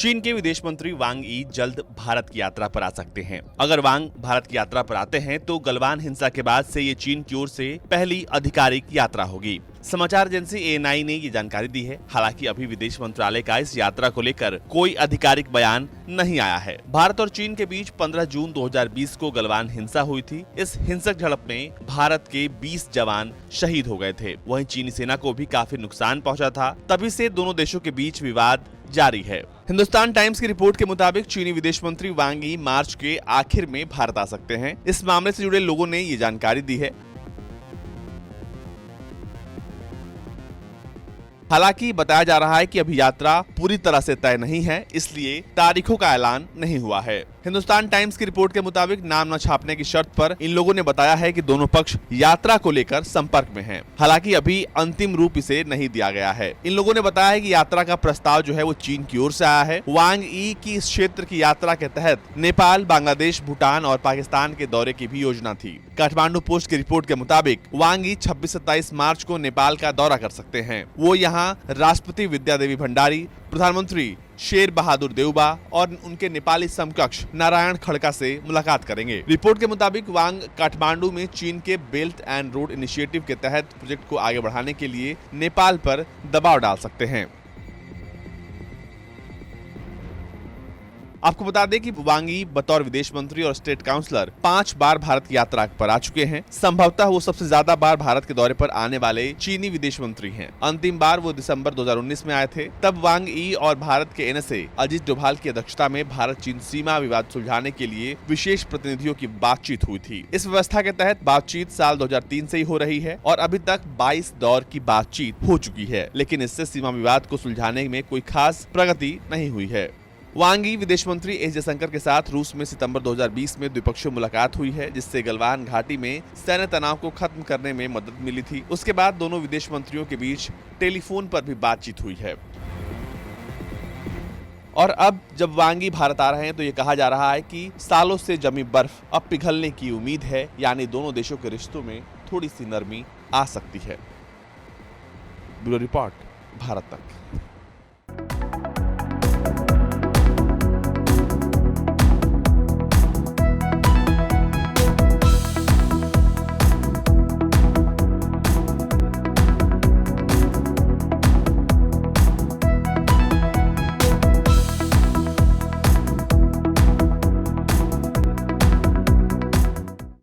चीन के विदेश मंत्री वांग यी जल्द भारत की यात्रा पर आ सकते हैं। अगर वांग भारत की यात्रा पर आते हैं तो गलवान हिंसा के बाद से ये चीन की ओर से पहली आधिकारिक यात्रा होगी। समाचार एजेंसी ANI ने ये जानकारी दी है। हालांकि अभी विदेश मंत्रालय का इस यात्रा को लेकर कोई आधिकारिक बयान नहीं आया है। भारत और चीन के बीच 15 जून 2020 को गलवान हिंसा हुई थी। इस हिंसक झड़प में भारत के 20 जवान शहीद हो गए थे। वहीं चीनी सेना को भी काफी नुकसान पहुंचा था। तभी से दोनों देशों के बीच विवाद जारी है। हिंदुस्तान टाइम्स की रिपोर्ट के मुताबिक चीनी विदेश मंत्री वांग यी मार्च के आखिर में भारत आ सकते हैं। इस मामले से जुड़े लोगों ने ये जानकारी दी है। हालांकि बताया जा रहा है कि अभी यात्रा पूरी तरह से तय नहीं है, इसलिए तारीखों का ऐलान नहीं हुआ है। हिंदुस्तान टाइम्स की रिपोर्ट के मुताबिक नाम न छापने की शर्त पर इन लोगों ने बताया है कि दोनों पक्ष यात्रा को लेकर संपर्क में हैं। हालांकि अभी अंतिम रूप इसे नहीं दिया गया है। इन लोगों ने बताया है कि यात्रा का प्रस्ताव जो है वो चीन की ओर से आया है। वांग यी की इस क्षेत्र की यात्रा के तहत नेपाल, बांग्लादेश, भूटान और पाकिस्तान के दौरे की भी योजना थी। काठमांडू पोस्ट की रिपोर्ट के मुताबिक वांग यी 26-27 मार्च को नेपाल का दौरा कर सकते हैं। वो यहाँ राष्ट्रपति विद्या देवी भंडारी, प्रधानमंत्री शेर बहादुर देउबा और उनके नेपाली समकक्ष नारायण खड़का से मुलाकात करेंगे। रिपोर्ट के मुताबिक वांग काठमांडू में चीन के बेल्ट एंड रोड इनिशिएटिव के तहत प्रोजेक्ट को आगे बढ़ाने के लिए नेपाल पर दबाव डाल सकते हैं। आपको बता दें कि वांग यी बतौर विदेश मंत्री और स्टेट काउंसलर 5 बार भारत की यात्रा पर आ चुके हैं। संभवतः वो सबसे ज्यादा बार भारत के दौरे पर आने वाले चीनी विदेश मंत्री हैं। अंतिम बार वो दिसंबर 2019 में आए थे। तब वांग यी और भारत के NSA अजीत डोभाल की अध्यक्षता में भारत चीन सीमा विवाद सुलझाने के लिए विशेष प्रतिनिधियों की बातचीत हुई थी। इस व्यवस्था के तहत बातचीत साल 2003 से ही हो रही है और अभी तक 22 दौर की बातचीत हो चुकी है, लेकिन इससे सीमा विवाद को सुलझाने में कोई खास प्रगति नहीं हुई है। वांग यी विदेश मंत्री S जयशंकर के साथ रूस में सितंबर 2020 में द्विपक्षीय मुलाकात हुई है, जिससे गलवान घाटी में सैन्य तनाव को खत्म करने में मदद मिली थी। उसके बाद दोनों विदेश मंत्रियों के बीच टेलीफोन पर भी बातचीत हुई है। और अब जब वांग यी भारत आ रहे हैं तो ये कहा जा रहा है कि सालों से जमी बर्फ अब पिघलने की उम्मीद है, यानी दोनों देशों के रिश्तों में थोड़ी सी नरमी आ सकती है। ब्यूरो रिपोर्ट, भारत तक।